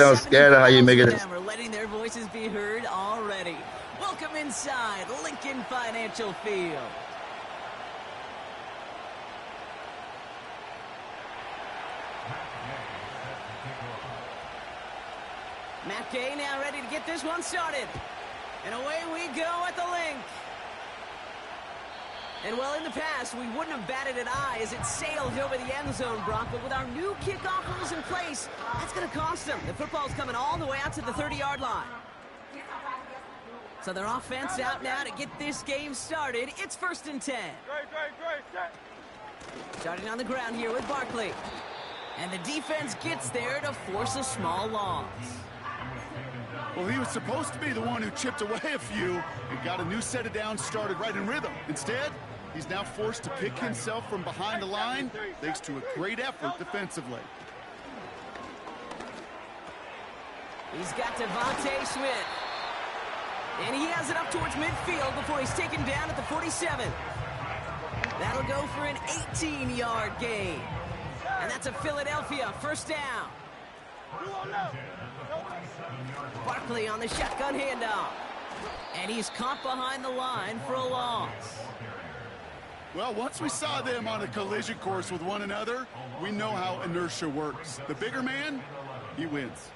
I'm scared of how you make it. Are letting their voices be heard already. Welcome inside Lincoln Financial Field. Matt Gay now ready to get this one started. And away we go at the link. And well, in the past, we wouldn't have batted an eye as it sailed over the end zone, Brock. But with our new kickoff rules in place, that's going to cost them. The football's coming all the way out to the 30-yard line. So their offense out now to get this game started. It's 1st and 10. Starting on the ground here with Barkley. And the defense gets there to force a small loss. Well, he was supposed to be the one who chipped away a few and got a new set of downs started right in rhythm. Instead, he's now forced to pick himself from behind the line thanks to a great effort defensively. He's got Devontae Smith. And he has it up towards midfield before he's taken down at the 47. That'll go for an 18-yard gain. And that's a Philadelphia 1st down. Barkley on the shotgun handoff. And he's caught behind the line for a loss. Well, once we saw them on a collision course with one another, we know how inertia works. The bigger man, he wins.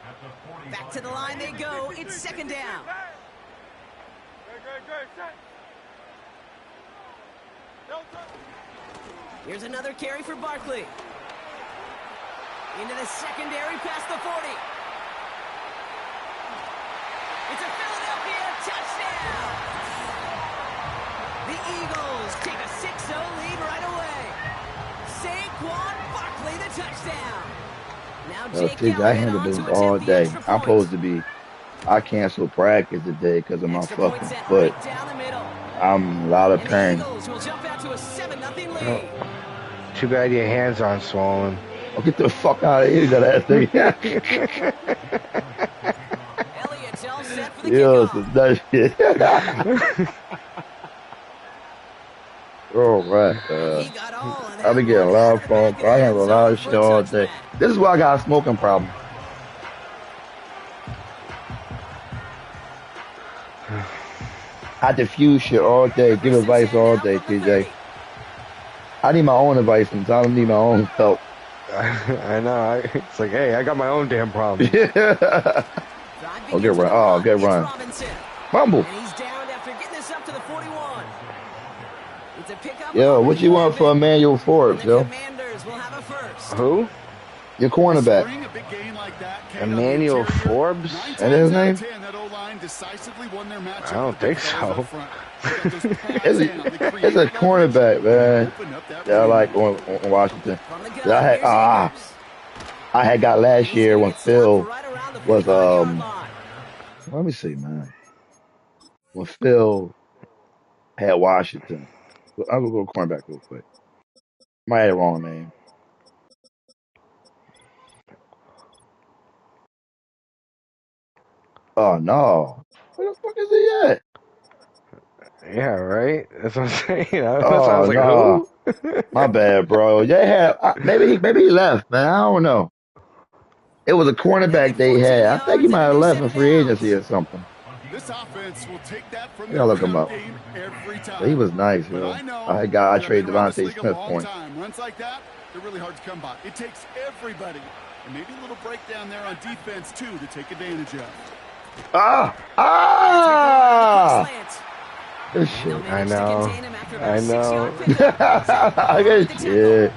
Back to the line they go. It's 2nd down. Here's another carry for Barkley. Into the secondary past the 40. It's a Philadelphia touchdown. The Eagles take a 6-0 lead right away. Saquon Barkley the touchdown. Now Jake I handled this all day. I'm supposed to be. I canceled practice today because of my fucking foot. I'm in a lot of pain. Too bad your hands aren't swollen. Oh, get the fuck out of here, that ass thing. Yo, some that shit. Oh, right. I've been getting a lot of phone calls. I handle a lot of shit all day. This is why I got a smoking problem. I diffuse shit all day, give advice all day, TJ. I need my own advice sometimes. I don't need my own help. I know. It's like, hey, I got my own damn problem. Yeah. Oh, good run. Oh, good run. Fumble. Yo, what you want for Emmanuel Forbes, yo? Who? Your cornerback. Emmanuel Forbes? That his name? I don't think so. It's a cornerback, man. That I like on Washington. I had got last year when Phil was let me see, man. When Phil had Washington. I'll go cornerback real quick. Might have the wrong name. Oh no. Where the fuck is he at? Yeah, right? That's what I'm saying. Oh, I was like, no. who? My bad, bro. They had maybe he left, man. I don't know. It was a cornerback they had. I think he might have left in free agency or something. This offense will take that from Yeah, look him up. every time. But he was nice, yo. I traded Devontae Smith for him. Runs like that, they're really hard to come by. It takes everybody, and maybe a little breakdown there on defense too to take advantage of. Good shit. I know. Good shit.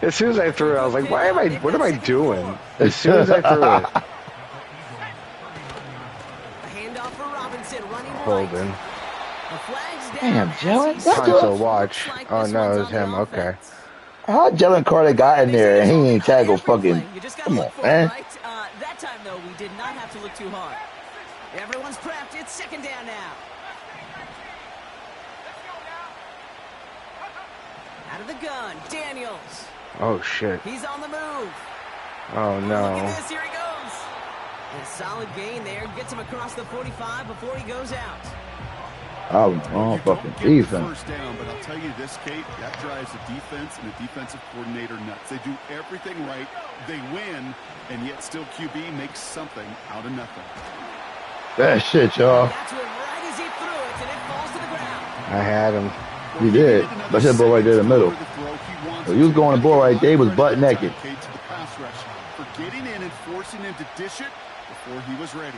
As soon as I threw it, I was like, what am I doing? As soon as I threw it. Holding. Damn, Jalen. Console watch. Oh, no, it was him. Okay. How Jalen Carter got in there and he ain't tackled fucking. Come on, man. That time, though, we did not have to look too hard. Everyone's prepped. It's 2nd down now. Out of the gun, Daniels. Oh, shit. He's on the move. Oh, no. Look at this. Here he goes. A solid gain there. Gets him across the 45 before he goes out. I was on You don't fucking get the defense. first down, but I'll tell you this, Kate, that drives the defense and the defensive coordinator nuts. They do everything right. They win, and yet still QB makes something out of nothing. That shit, y'all. Got to him right as he threw it, and it falls to the ground. I had him. He did. That's that boy right there in the middle. So he was going to ball right there. He was butt naked. To the pass rush for getting in and forcing him to dish it before he was ready.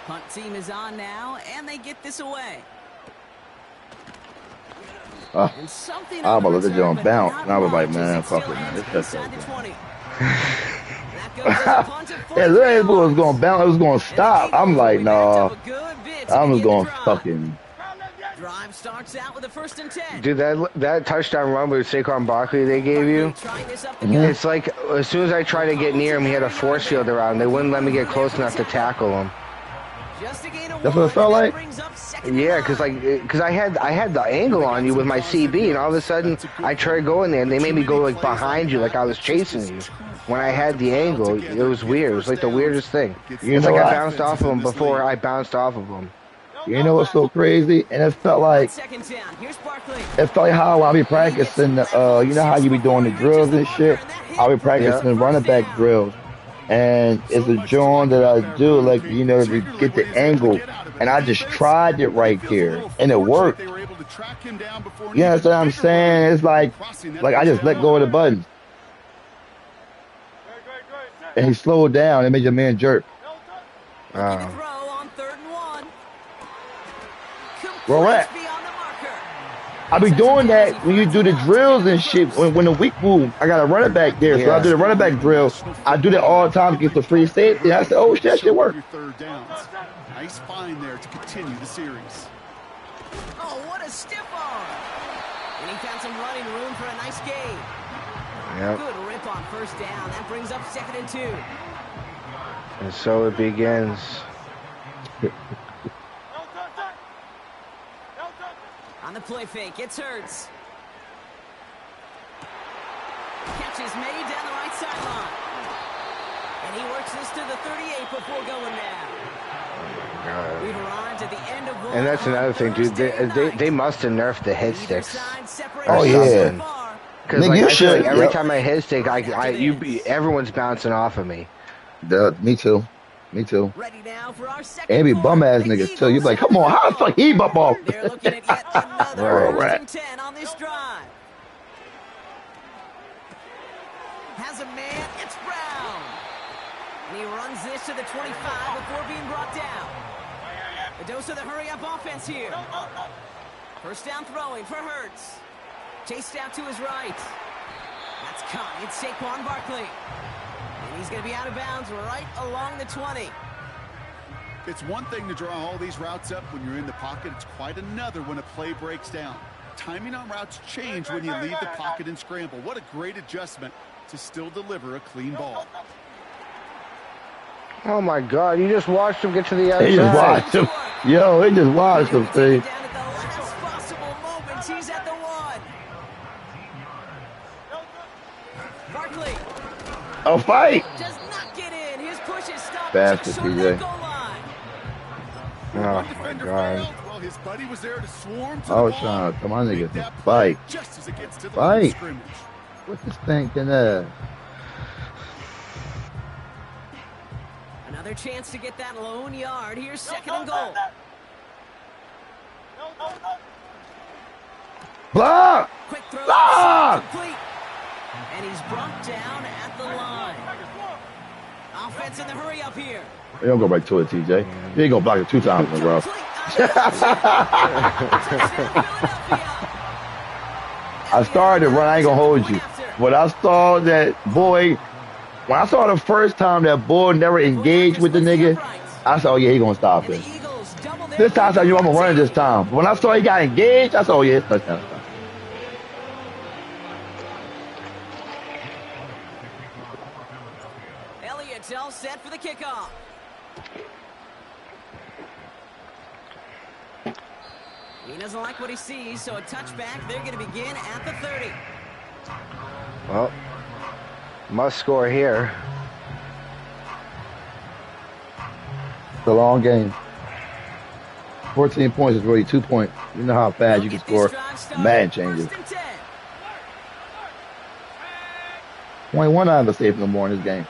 Punt team is on now, and they get this away. And something I was about to on let the the joint return, but bounce. not And I was like, much, as man, it fuck still it, man. ends It's just inside the that. 20. That goes as a punt of Yeah, 43 that boy was yards. going to bounce. It was going to And the stop. I'm Eagles like, will be backed nah. up a good bit to I'm just begin going the to drive. fucking. Drive starts out with a 1st and 10. Dude, that touchdown run with Saquon Barkley they gave you, Barkley trying this up the Mhm. gut. it's like as soon as I tried to get near him, he had a force field around. They wouldn't let me get close enough to tackle him. Just a gain of That's what it one, felt and that like? brings up 2nd and Yeah, 9. because I had the angle on you with my CB, and all of a sudden I tried going there, and they made me go like behind you, like I was chasing you. When I had the angle, it was weird. It was like the weirdest thing. You It's know like I what? bounced off of him before I bounced off of him. You know what's so crazy? And it felt On like 2nd down, here's Barkley. how I be practicing. You know how you be doing the drills and shit. I be practicing the running back drills, and it's a joint that I do, like to get the angle. And I just tried it right there, and it worked. You understand what I'm saying? It's like I just let go of the buttons, and he slowed down and made your man jerk. Looking to throw on 3rd and 1. Where Complete at? beyond the marker. I be doing that when you do the drills and shit. When the weak move, I got a running back there, so I do the running back drill. I do that all the time to get the free safety. I said, oh shit, that shit work. Nice find there to continue the series. Oh, what a stiff arm. And he found some running room for a nice gain. Yep. Good rip on 1st down. That brings up 2nd and 2. And so it begins. On the play fake, it's Hurts. Catch is made down the right sideline. And he works this to the 38 before going down. We've arrived at the end of one. And that's another thing, dude. They must have nerfed the hit sticks. Oh, yeah. Because Nigga, like, you I feel like should, every yep. time I hit stick, everyone's bouncing off of me. Duh, me too. Me too. Ready now for our second And be quarter. bum ass The niggas too. You be Eagles like, come on, how the fuck he bump off? They're looking at yet another Right. 1st and 10 on this drive. Has a man, it's Brown. And he runs this to the 25 before being brought down. A dose of the hurry-up offense here. 1st down throwing for Hurts. Chased out to his right. That's caught. It's Saquon Barkley. And he's going to be out of bounds right along the 20. It's one thing to draw all these routes up when you're in the pocket. It's quite another when a play breaks down. Timing on routes change when you leave the pocket and scramble. What a great adjustment to still deliver a clean ball. Oh my God! You just watched him get to the They just outside. watched him. Yo, they just watched him, see. Down at the last possible moments. He's at the 1. Barkley A fight. does not get in. His push is stopped Bastard, just short of the TJ. goal line. Oh my God! Well, his buddy was there to swarm to I the was ball. trying to come on, Make niggas. that play Fight. just as it gets to the line of Fight. scrimmage. What this thinking there? Another chance to get that lone yard. Here's 2nd and goal. Block! Quick throw. Block! Complete. And he's brought down at the line. Offense in the hurry up here. You don't go back to it, TJ. You ain't gonna block it 2 times in a row. Complete. Touchdown, Philadelphia. I started to run, I ain't gonna hold you. But I saw that boy, when I saw the first time that boy never engaged with the nigga, I said, oh yeah, he gonna stop And the this. Eagles double their This time I said, you, I'm gonna run it lead. this time. But when I saw he got engaged, I said, oh yeah, it's touchdown. Elliott's all set for the kickoff. He doesn't like what he sees, so a touchback. They're going to begin at the 30. Well, must score here. It's a long game. 14 points is really 2 points. You know how fast you can score. Madden changes. 21 out of the safe no more in this game.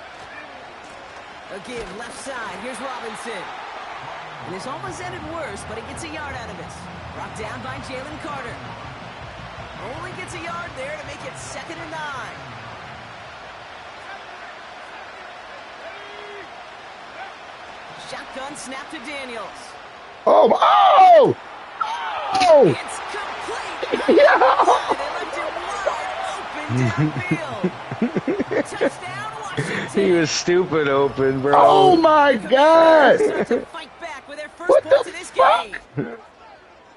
A give left side. Here's Robinson. And this almost ended worse, but he gets a yard out of it. Brought down by Jalen Carter. Only gets a yard there to make it 2nd and 9. Shotgun snap to Daniels. Oh! It's complete. Yeah. They left it wide open downfield. Touchdown, Washington. He was stupid open, bro. Oh my God! Start to fight back with their first What points the of this fuck? game.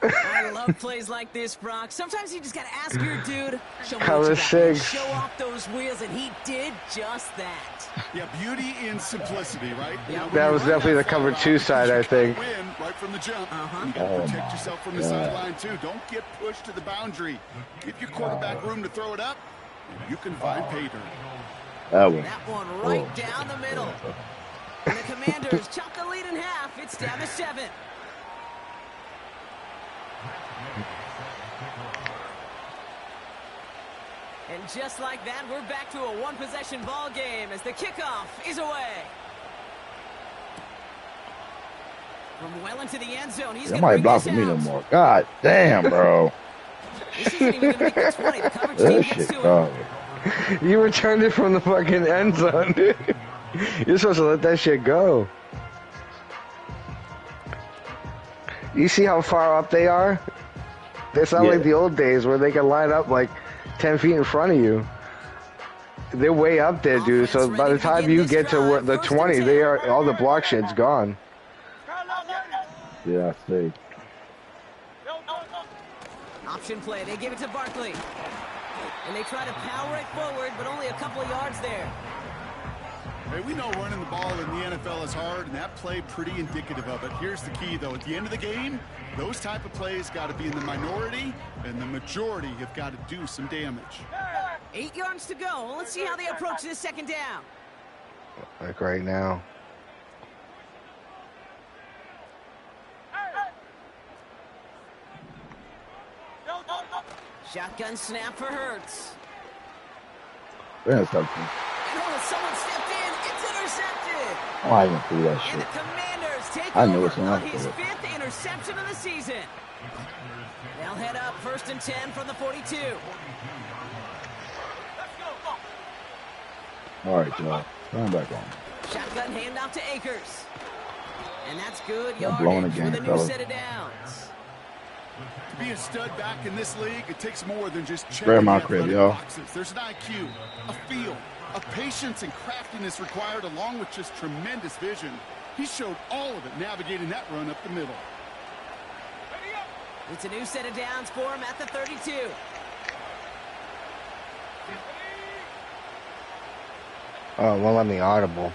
I love plays like this, Brock. Sometimes you just gotta ask your dude, show me what Cover you got. 6. Show off those wheels, and he did just that. Yeah, beauty in simplicity, right? You know, That was definitely the cover 2 side, I think. win right from the jump. You got Oh to protect my yourself from the God. sideline too. Don't get pushed to the boundary. Give your quarterback room to throw it up, and you can find pay dirt. That one. That one right down the middle. And the Commanders chop the lead in half. It's down to 7. And just like that, we're back to a one-possession ball game as the kickoff is away. From well into the end zone, he's going to Somebody bring block this for me no out. more. God damn, bro. This isn't even going to make the 20. The coverage team That gets shit to him. garbage. You returned it from the fucking end zone, dude. You're supposed to let that shit go. You see how far up they are? It's not Yeah. like the old days where they can line up like 10 feet in front of you. They're way up there, dude. So by the time you get to the 20, they are all the block shit's gone. Yeah, I see. Option play. They give it to Barkley. And they try to power it forward, but only a couple of yards there. Hey, we know running the ball in the NFL is hard, and that play pretty indicative of it. Here's the key, though. At the end of the game, those type of plays got to be in the minority, and the majority have got to do some damage. 8 yards to go. Let's see how they approach this 2nd down. Like right now. Shotgun snap for Hurts. There's something. And someone stepped in. It's intercepted. Oh, I didn't do that And shit. the Commanders take I knew over it's not on his good. 5th interception of the season. They'll head up 1st and 10 from the 42. All right, y'all. Turn back on. Shotgun handoff to Akers. And that's good Y'all blowing the yardage game, with a new fellas. set of downs. To be a stud back in this league, it takes more than just checking Grab my the crib, athletic y'all. boxes. There's an IQ, a feel, a patience and craftiness required, along with just tremendous vision. He showed all of it navigating that run up the middle. It's a new set of downs for him at the 32. Oh, won't let me audible.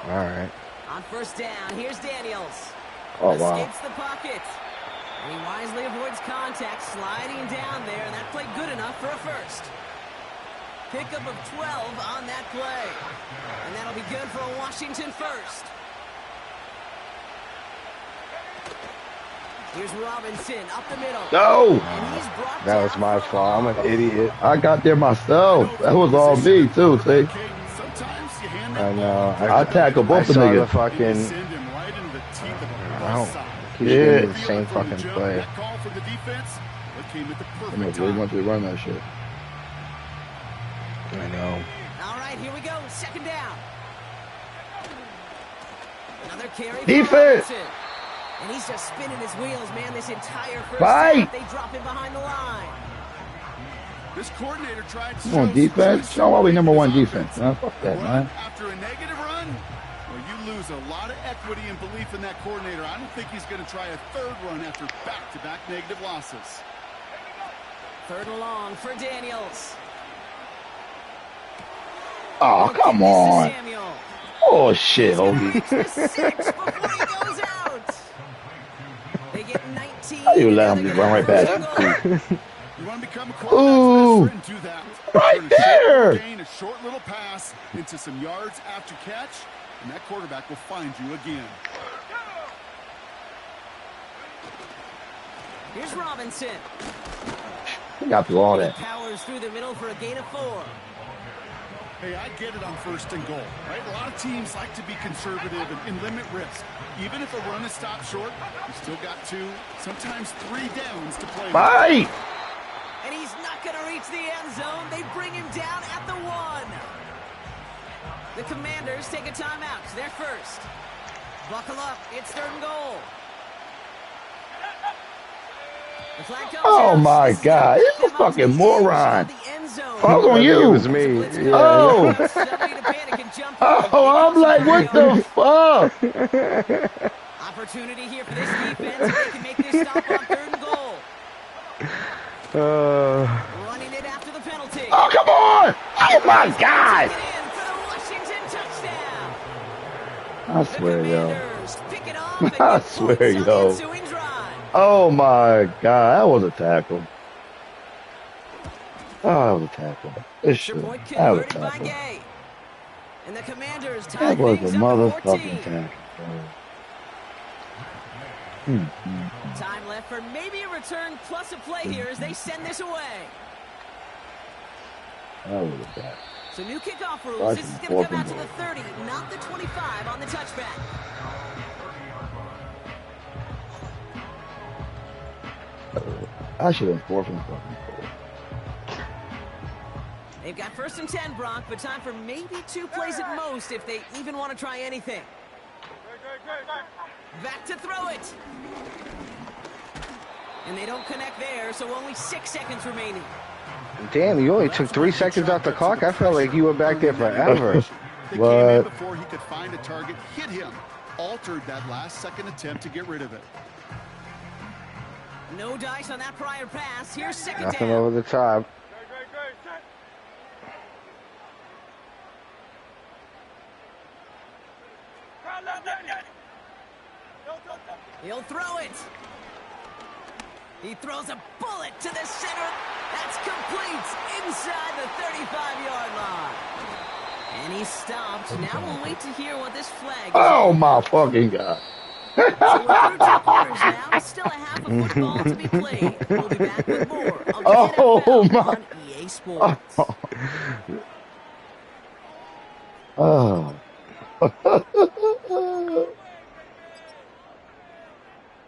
All right. On 1st down, here's Daniels. Oh, wow. Escapes the pocket. And he wisely avoids contact, sliding down there, and that played good enough for a first. Pickup of 12 on that play. And that'll be good for a Washington first. Here's Robinson up the middle. No! And he's brought That was down my for a fault. I'm loss. an idiot. I got there myself. That was all me, too, see? Sometimes you hand I that know. I tackled I both the saw the niggas. ball, you fucking. send him right into the teeth of a Wow. buzzsaw. Keeps Yeah. getting the Feel same it from the fucking jump. play. That call from the defense, that came at the I perfect really time. want you to run that shit. I know. All right, here we go. 2nd down. Another carry for Defense! Robinson. And he's just spinning his wheels, man, this entire first Fight! half. They drop him behind the line. This coordinator tried to Come on, show defense. some Show why we number one offense. defense, man. Fuck that, Run man. after a negative run, well, you lose a lot of equity and belief in that coordinator. I don't think he's going to try a 3rd run after back-to-back negative losses. 3rd and long for Daniels. Oh, come This is on. Samuel. Oh, shit, Hoagie. Reach the 6 before he goes out. They get 19. How you let him just run right past you? You want to become a Ooh. quarterback's best friend, do that. Right Turn a short there. little gain, a short little pass into some yards after catch, and that quarterback will find you again. Here's Robinson. He got through all He that. powers through the middle for a gain of 4. Hey, I get it on 1st and goal, right? A lot of teams like to be conservative and limit risk. Even if a run is stopped short, you still got 2, sometimes 3 downs to play with. Fight! And he's not going to reach the end zone. They bring him down at the 1. The Commanders take a timeout. They're first. Buckle up. It's 3rd and goal. The flag comes Oh out. my This is God! gonna It's back a them up to fucking the edge moron. of the end zone. Oh, it's on I think you. it was me. Yeah. Oh. Somebody to panic and jump in. Oh, I'm like, what the fuck? Opportunity here for this defense if they can make this stop on 3rd and goal. Running it after the penalty. Oh, come on! Oh my God! Take it in for the Washington touchdown. I swear, The yo. Commanders pick it off and I get swear, points on the yo. ensuing drive. Oh my God, that was a tackle. Oh, that was a tackle. It Extra should. point That was a converted by tackle. Gay. And the Commanders tie That was a things up at motherfucking 14. tackle. Time left for maybe a return plus a play here as they send this away. That was a tackle. So new kickoff rules. Right This is from going to come out to fourth the 30, not the 25 on the touchback. I should have 4th and fucking goal. They've got 1st and 10, Brock, but time for maybe 2 plays at most if they even want to try anything. Back to throw it. And they don't connect there, so only 6 seconds remaining. Damn, you only took 3 seconds off the clock. I felt like you were back there forever. They What? came in before he could find a target, hit him, altered that last-second attempt to get rid of it. No dice on that prior pass. Here's 2nd Nothing down. over the top. He'll throw it. He throws a bullet to the center. That's complete inside the 35-yard line. And he's stopped. Now we'll wait to hear what this flag is. Oh my fucking God. So we're through 2 quarters now. Still a half of football to be played. We'll be back with more of the Oh, NFL my. on EA Sports. Oh.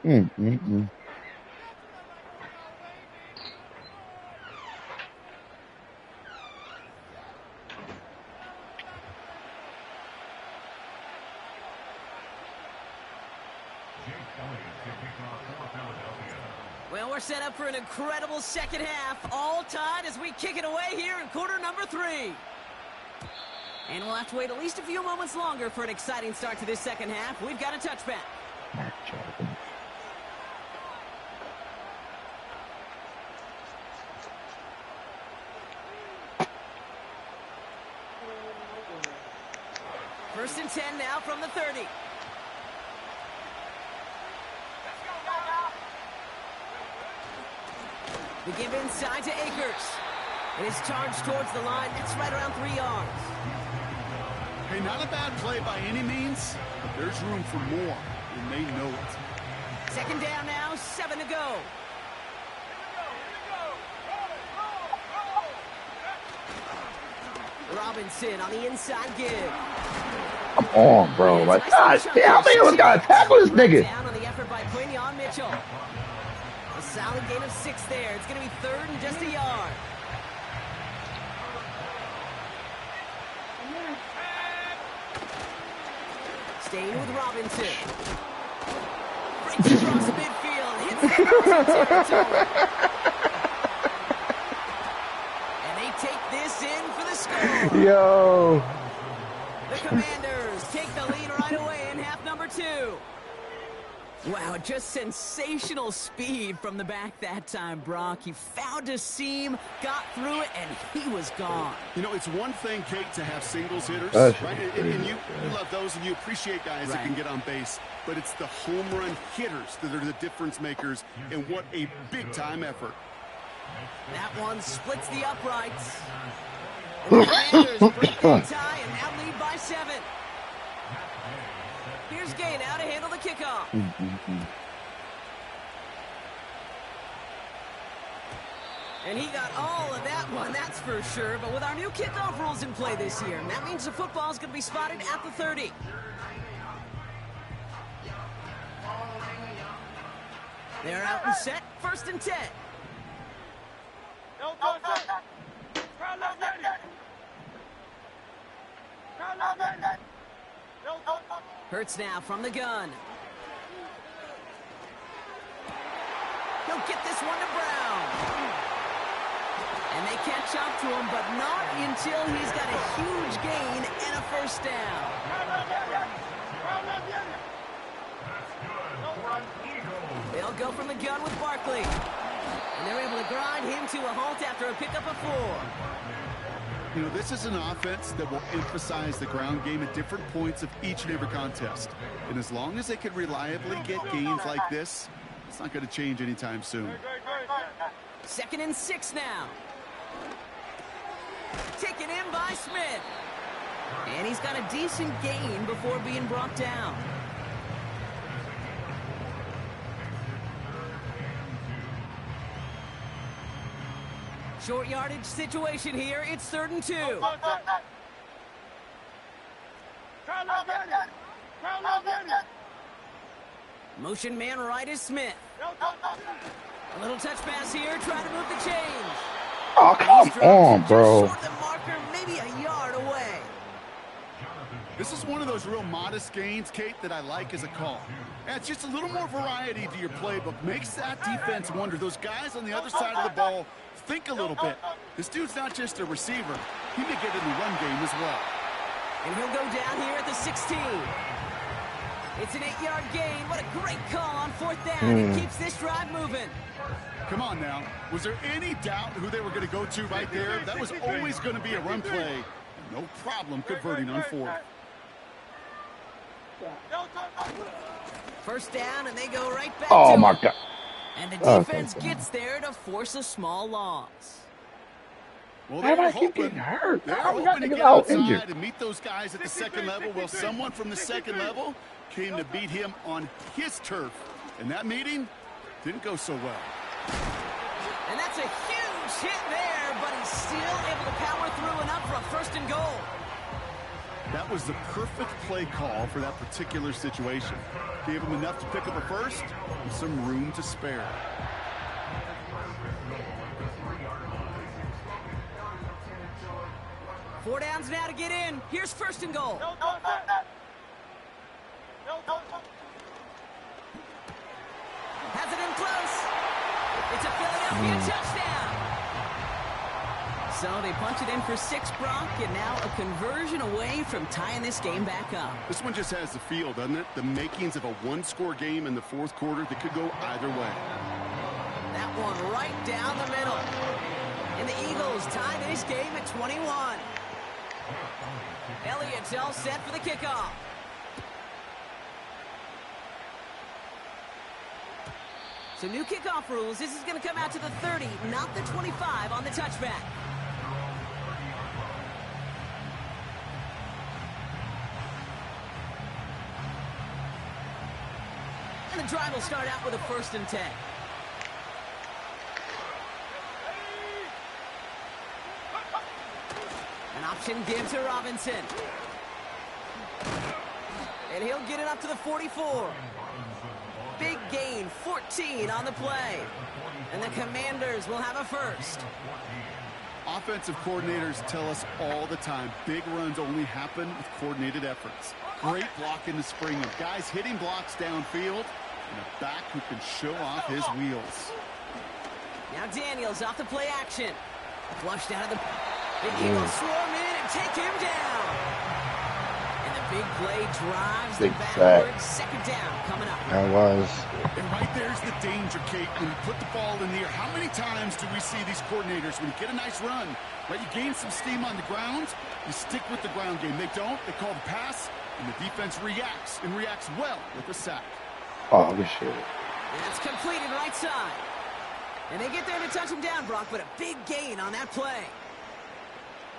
Mm. Well, we're set up for an incredible second half. All tied as we kick it away here in quarter number 3. And we'll have to wait at least a few moments longer for an exciting start to this second half. We've got a touchback. First and 10 now from the 30. The give inside to Akers. It is charged towards the line. That's right around 3 yards. Hey, not a bad play by any means, but there's room for more, and they know it. Second down now, 7 to go. Robinson on the inside give. Come on, bro. Like, God damn, man, we gotta tackle this nigga. Down on the effort by Quinion Mitchell. A solid gain of 6 there. It's going to be 3rd and just a yard. Staying with Robinson. Breaks across midfield. Hits the opposite territory. And they take this in for the score. Yo. The Commanders take the lead right away in half number 2. Wow, just sensational speed from the back that time, Brock. He found a seam, got through it, and he was gone. You know, it's one thing, Kate, to have singles hitters, That's right? And you love those, and you appreciate guys that Right. can get on base. But it's the home run hitters that are the difference makers, and what a big-time effort. That one splits the uprights. And the Commanders break that tie and now lead by 7. Here's Gay now to handle the kickoff. And he got all of that one, that's for sure. But with our new kickoff rules in play this year, that means the football is going to be spotted at the 30. They're out and set, 1st and 10. Hurts now from the gun. He'll get this one to Brown. And they catch up to him, but not until he's got a huge gain and a 1st down. They'll go from the gun with Barkley. And they're able to grind him to a halt after a pickup of 4. You know, this is an offense that will emphasize the ground game at different points of each and every contest. And as long as they can reliably get gains like this, it's not going to change anytime soon. 2nd and 6 now. Taken in by Smith. And he's got a decent gain before being brought down. Short yardage situation here. It's 3rd and 2. Motion man right is Smith. A little touch pass here. Trying to move the chains. Oh, come on, bro. Short the marker, maybe a yard away. This is one of those real modest gains, Kate, that I like as a call. Adds just a little more variety to your playbook. Makes that defense wonder. Those guys on the other side of the ball think a little bit. This dude's not just a receiver. He may get in the run game as well. And he'll go down here at the 16. It's an 8-yard gain. What a great call on 4th down. It keeps this drive moving. Come on now. Was there any doubt who they were going to go to right there? That was always going to be a run play. No problem converting on 4th. 1st down, and they go right back Oh, to my him. God. And the defense gets there to force a small loss. Well, Why do I keep getting hurt? They're How we got hoping to niggas get out outside injured? and meet those guys at the 2nd level. Well, someone from the 2nd level came to beat him on his turf. And that meeting didn't go so well. And that's a huge hit there, but he's still able to power through enough for a 1st and goal. That was the perfect play call for that particular situation. Gave him enough to pick up a 1st and some room to spare. Four downs now to get in. Here's 1st and goal. Has it in close. It's a Philadelphia touchdown. So they punch it in for 6, Brock, and now a conversion away from tying this game back up. This one just has the feel, doesn't it? The makings of a 1-score game in the 4th quarter that could go either way. That one right down the middle. And the Eagles tie this game at 21. Elliott's all set for the kickoff. So new kickoff rules. This is going to come out to the 30, not the 25 on the touchback. And the drive will start out with a 1st and 10. An option given to Robinson. And he'll get it up to the 44. Big gain, 14 on the play. And the Commanders will have a 1st. Offensive coordinators tell us all the time, big runs only happen with coordinated efforts. Great block in the spring of guys hitting blocks downfield and a back who can show off his wheels. Now Daniels off the play action. Flushed out of the... The Eagles swarm in and take him down. And the big play drives them backwards. 2nd down coming up. That was. And right there's the danger, Kate. When you put the ball in the air, how many times do we see these coordinators, when you get a nice run, right, you gain some steam on the ground, you stick with the ground game. They don't. They call the pass, and the defense reacts, and reacts well with the sack. Oh, good shit. And it's completed right side. And they get there to touch him down, Brock, but a big gain on that play.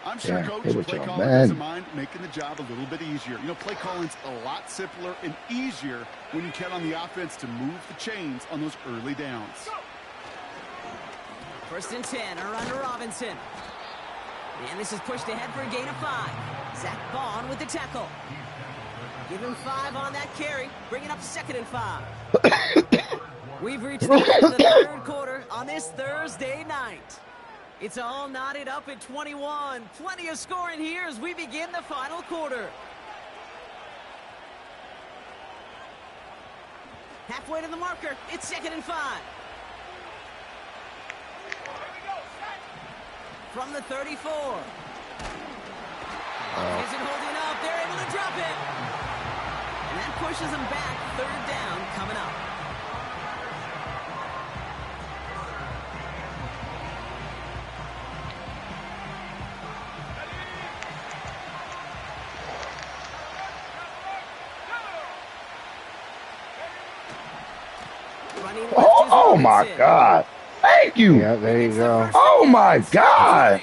I'm sure Yeah, Coach hey, play y'all, calling man. doesn't mind making the job a little bit easier. You know, play calling's a lot simpler and easier when you count on the offense to move the chains on those early downs. First and 10, around to Robinson. And this is pushed ahead for a gain of 5. Zach Vaughn with the tackle. Give him 5 on that carry, bringing up 2nd and 5. We've reached the end of the 3rd quarter on this Thursday night. It's all knotted up at 21. Plenty of scoring here as we begin the final quarter. Halfway to the marker, it's 2nd and 5. From the 34. Isn't holding up. They're able to drop it. And that pushes them back. 3rd down coming up. Oh my God. Thank you. Yeah, there you go. Oh my God.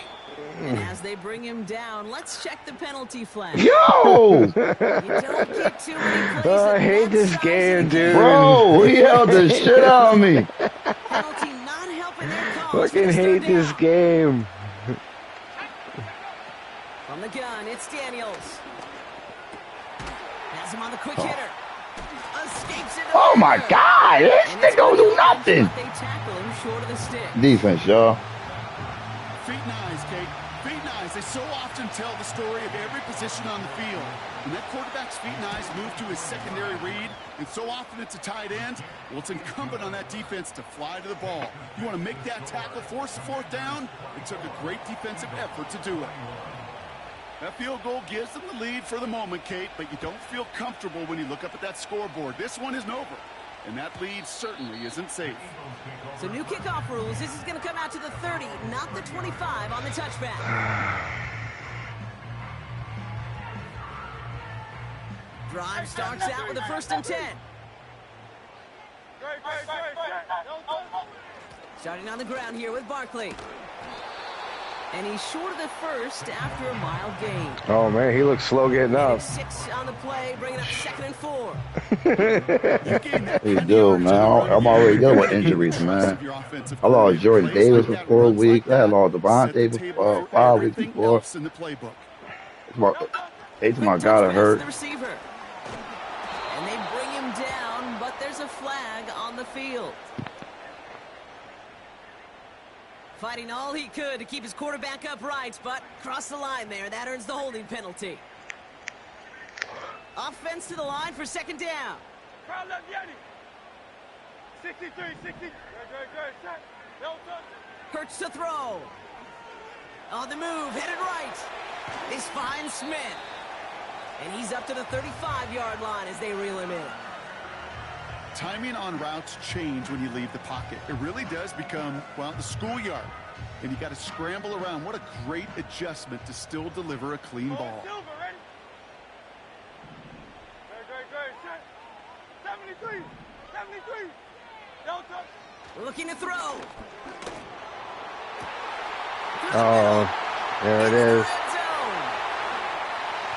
And as they bring him down, let's check the penalty flag. Yo. You don't get too many plays I hate this game, dude. Bro, he held the shit out of me. Penalty not helping their cause. Fucking hate this game. From the gun, it's Daniels. Has him on the quick hitter. Escapes it. Oh my God. This nigga don't do nothing. They tackle him short of the stick. Defense, y'all. Feet and eyes, Kate. Feet and eyes. They so often tell the story of every position on the field. When that quarterback's feet and eyes move to his secondary read, and so often it's a tight end, well, it's incumbent on that defense to fly to the ball. You want to make that tackle, force the 4th down? It took a great defensive effort to do it. That field goal gives them the lead for the moment, Kate, but you don't feel comfortable when you look up at that scoreboard. This one isn't over, and that lead certainly isn't safe. So new kickoff rules. This is going to come out to the 30, not the 25 on the touchback. Drive starts out with a 1st and 10. Starting on the ground here with Barkley. And he's short of the 1st after a mild gain. Oh, man, he looks slow getting up. 6 on the play, bringing up 2nd and 4. You do, man. I'm already dealing with injuries, man. I lost Jordan Davis for 4 weeks. I had lost Devontae for 5 weeks before. It's my God, it hurt. And they bring him down, but there's a flag on the field. Fighting all he could to keep his quarterback upright, but crossed the line there. That earns the holding penalty. Offense to the line for 2nd down. Hurts to throw. On the move, headed right. This finds Smith. And he's up to the 35-yard line as they reel him in. Timing on routes change when you leave the pocket. It really does become, well, the schoolyard. And you got to scramble around. What a great adjustment to still deliver a clean ball. 73. Looking to throw. Oh, there it is.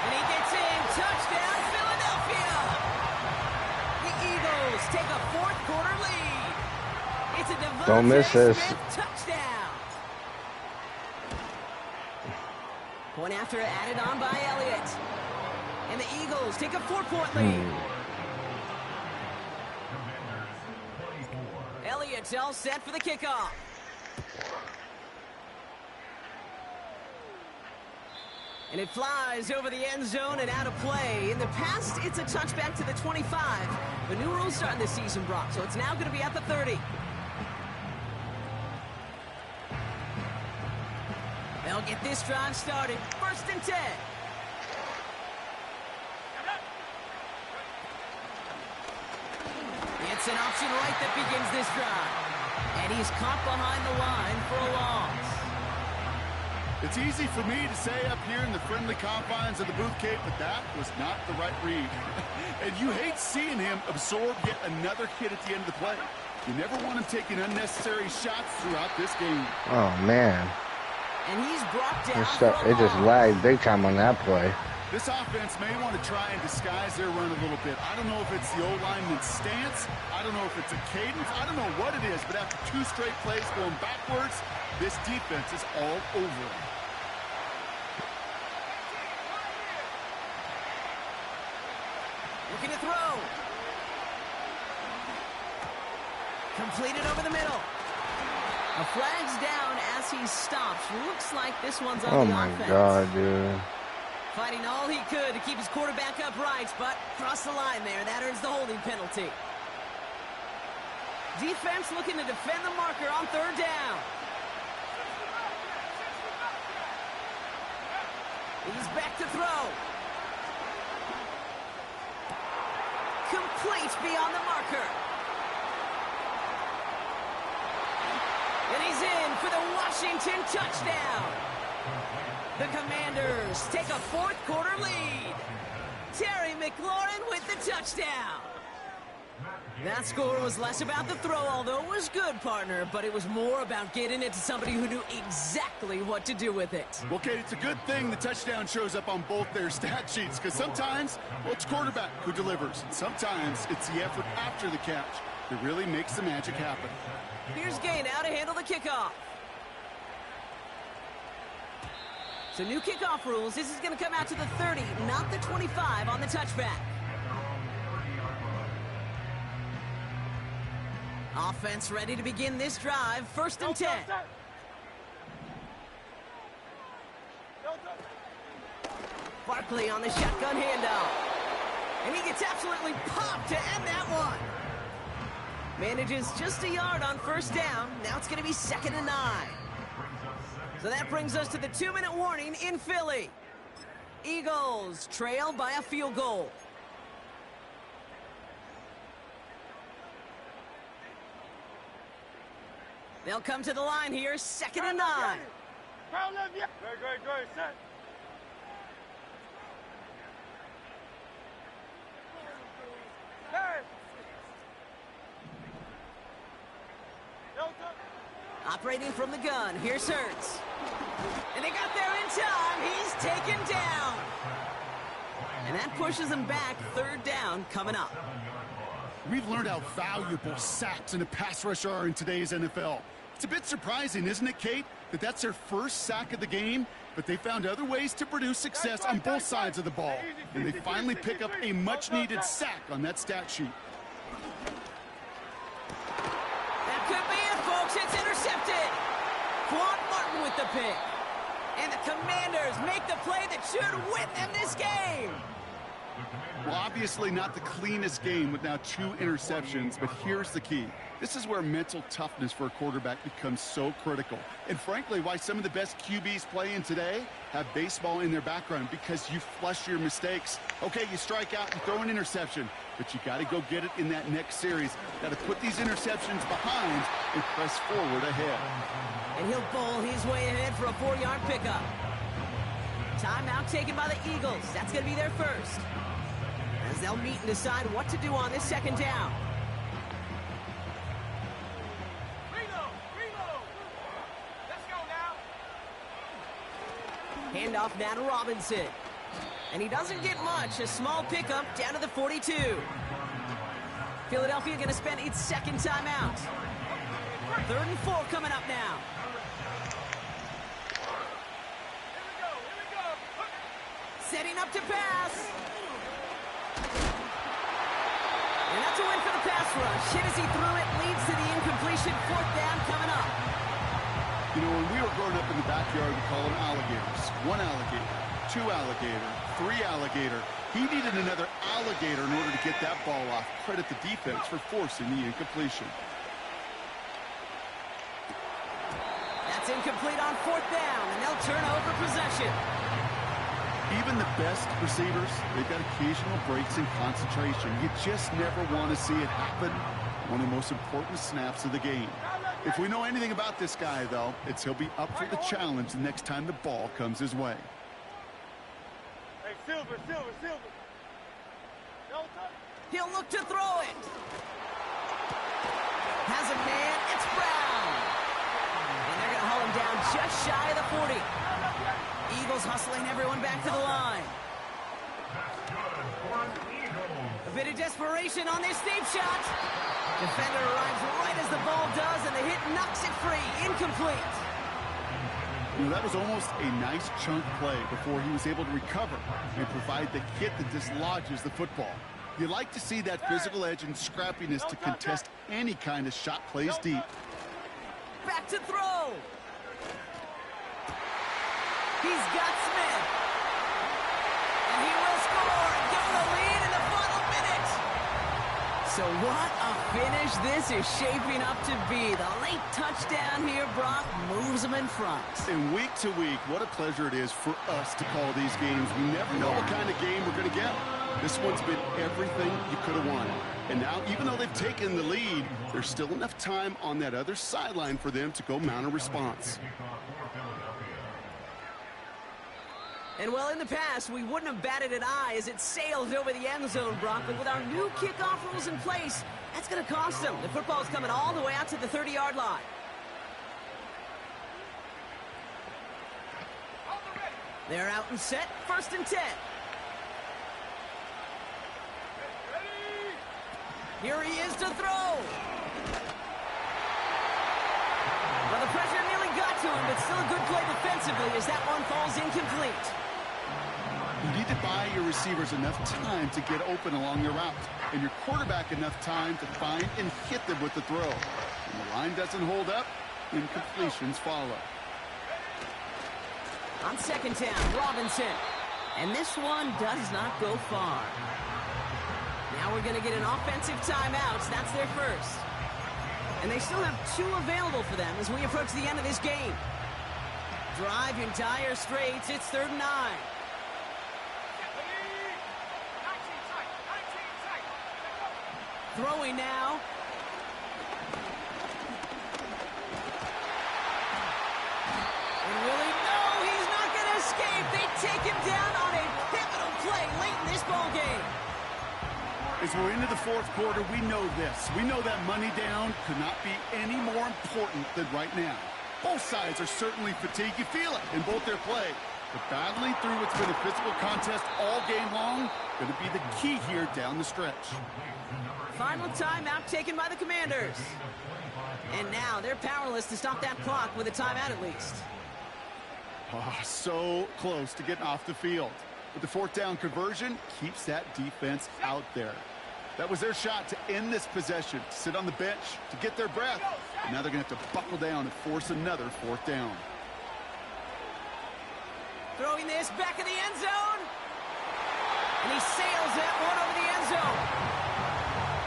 And he gets in. Touchdown, Philadelphia. The Eagles take a 4th quarter lead. It's a Devontae Don't miss this. Smith touchdown. Point after added on by Elliott. And the Eagles take a 4-point lead. Elliott's all set for the kickoff. And it flies over the end zone and out of play. In the past, it's a touchback to the 25. The new rules starting this season, Brock, so it's now going to be at the 30. They'll get this drive started. 1st and 10. It's an option right that begins this drive. And he's caught behind the line for a loss. It's easy for me to say up here in the friendly confines of the booth, Kate, but that was not the right read. And you hate seeing him absorb yet another hit at the end of the play. You never want him taking unnecessary shots throughout this game. Oh, man. And he's brought down. It just lagged big time on that play. This offense may want to try and disguise their run a little bit. I don't know if it's the O-lineman's stance. I don't know if it's a cadence. I don't know what it is, but after 2 straight plays going backwards, this defense is all over them. Looking to throw. Completed over the middle. A flag's down as he stops. Looks like this one's on the offense. Oh my God, dude. Fighting all he could to keep his quarterback upright, but crossed the line there. That earns the holding penalty. Defense looking to defend the marker on 3rd down. He's back to throw. Complete beyond the marker. And he's in for the Washington touchdown. The Commanders take a 4th quarter lead. Terry McLaurin with the touchdown. That score was less about the throw, although it was good, partner, but it was more about getting it to somebody who knew exactly what to do with it. Well, Kate, it's a good thing the touchdown shows up on both their stat sheets, because sometimes, well, it's quarterback who delivers. And sometimes it's the effort after the catch that really makes the magic happen. Here's Gay now to handle the kickoff. So new kickoff rules. This is going to come out to the 30, not the 25 on the touchback. Offense ready to begin this drive. 1st and 10. Barkley on the shotgun handoff. And he gets absolutely popped to end that one. Manages just a yard on 1st down. Now it's going to be 2nd and 9. So that brings us to the 2-minute warning in Philly. Eagles trail by a field goal. They'll come to the line here, 2nd and 9. Great, set. Operating from the gun, here's Hurts. And they got there in time. He's taken down. And that pushes him back. 3rd down coming up. We've learned how valuable sacks in a pass rush are in today's NFL. It's a bit surprising, isn't it, Kate, that that's their first sack of the game, but they found other ways to produce success on both sides of the ball. And they finally pick up a much-needed sack on that stat sheet. That could be it, folks. It's intercepted. Quan Martin with the pick. And the Commanders make the play that should win them this game. Well, obviously not the cleanest game with now 2 interceptions, but here's the key. This is where mental toughness for a quarterback becomes so critical. And frankly, why some of the best QBs playing today have baseball in their background, because you flush your mistakes. Okay, you strike out and throw an interception, but you got to go get it in that next series. Got to put these interceptions behind and press forward ahead. And he'll bowl his way ahead for a 4-yard pickup. Timeout taken by the Eagles. That's going to be their first, as they'll meet and decide what to do on this 2nd down. Handoff now to Robinson. And he doesn't get much. A small pickup down to the 42. Philadelphia going to spend its 2nd timeout. 3rd and 4 coming up now. Setting up to pass. And that's a win for the pass rush. Hit as he threw it, leads to the incompletion. 4th down coming up. You know, when we were growing up in the backyard, we call them alligators. 1 alligator, 2 alligator, 3 alligator. He needed another alligator in order to get that ball off. Credit the defense for forcing the incompletion. That's incomplete on 4th down, and they'll turn over possession. Even the best receivers, they've got occasional breaks in concentration. You just never want to see it happen. One of the most important snaps of the game. If we know anything about this guy, though, it's he'll be up for the challenge the next time the ball comes his way. Hey, Silver. He'll look to throw it. Has a man. It's Brown. And they're going to haul him down just shy of the 40. Eagles hustling everyone back to the line. A bit of desperation on this deep shot. Defender arrives right as the ball does, and the hit knocks it free. Incomplete. You know, that was almost a nice chunk play before he was able to recover and provide the hit that dislodges the football. You like to see that physical edge and scrappiness to contest any kind of shot plays deep. Back to throw. He's got Smith. And he will score and give the lead in the final minute. So what a finish this is shaping up to be. The late touchdown here, Brock, moves them in front. And week to week, what a pleasure it is for us to call these games. We never know what kind of game we're going to get. This one's been everything you could have wanted. And now, even though they've taken the lead, there's still enough time on that other sideline for them to go mount a response. And well, in the past, we wouldn't have batted an eye as it sailed over the end zone, Brock. But with our new kickoff rules in place, that's going to cost them. The football's coming all the way out to the 30-yard line. They're out and set. 1st and 10. Here he is to throw. Well, the pressure nearly got to him, but still a good play defensively as that one falls incomplete. You need to buy your receivers enough time to get open along their route, and your quarterback enough time to find and hit them with the throw. When the line doesn't hold up, incompletions follow. On 2nd down, Robinson. And this one does not go far. Now we're going to get an offensive timeout. That's their first. And they still have 2 available for them as we approach the end of this game. Drive in dire straits. It's 3rd and 9. Throwing now. And Willie, no, he's not going to escape. They take him down on a pivotal play late in this ball game. As we're into the 4th quarter, we know this. We know that money down could not be any more important than right now. Both sides are certainly fatigued. You feel it in both their play. But battling through what's been a physical contest all game long, going to be the key here down the stretch. Final timeout taken by the Commanders. And now they're powerless to stop that clock with a timeout at least. Oh, so close to getting off the field. But the 4th down conversion keeps that defense out there. That was their shot to end this possession, to sit on the bench, to get their breath. And now they're going to have to buckle down and force another 4th down. Throwing this back in the end zone. And he sails that one over the end zone.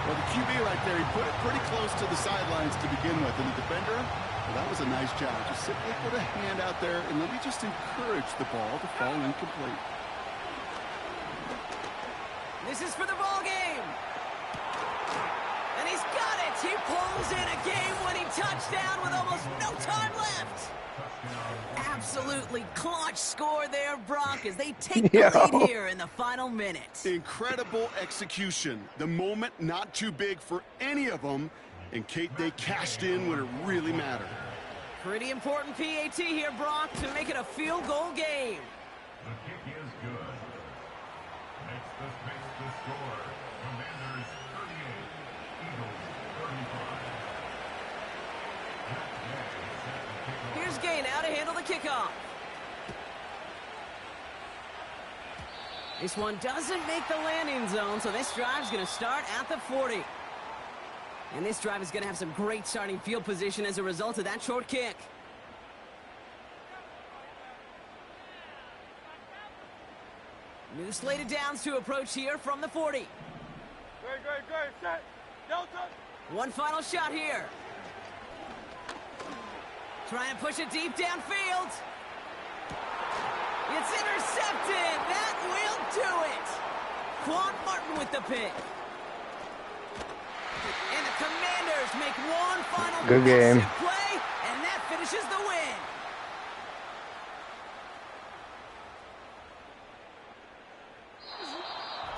Well, the QB right there, he put it pretty close to the sidelines to begin with. And the defender, well, that was a nice job. Just simply put a hand out there and let me just encourage the ball to fall incomplete. This is for the ball game. And he's got it. He pulls in a game-winning touchdown with almost no time left. Absolutely clutch score there, Brock, as they take the lead here in the final minute. Incredible execution. The moment not too big for any of them. And Kate, they cashed in when it really mattered. Pretty important PAT here, Brock, to make it a field goal game. The kick is good. Makes the space to score. Commanders 38, Eagles 35. Here's Gay now to handle the kickoff. This one doesn't make the landing zone, so this drive's going to start at the 40. And this drive is going to have some great starting field position as a result of that short kick. New slated downs to approach here from the 40. Great. Set. Delta. One final shot here. Trying to push it deep downfield. It's intercepted. That will do it. Quan Martin with the pick. And the Commanders make one final good game play, and that finishes the win.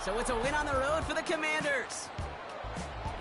So it's a win on the road for the Commanders.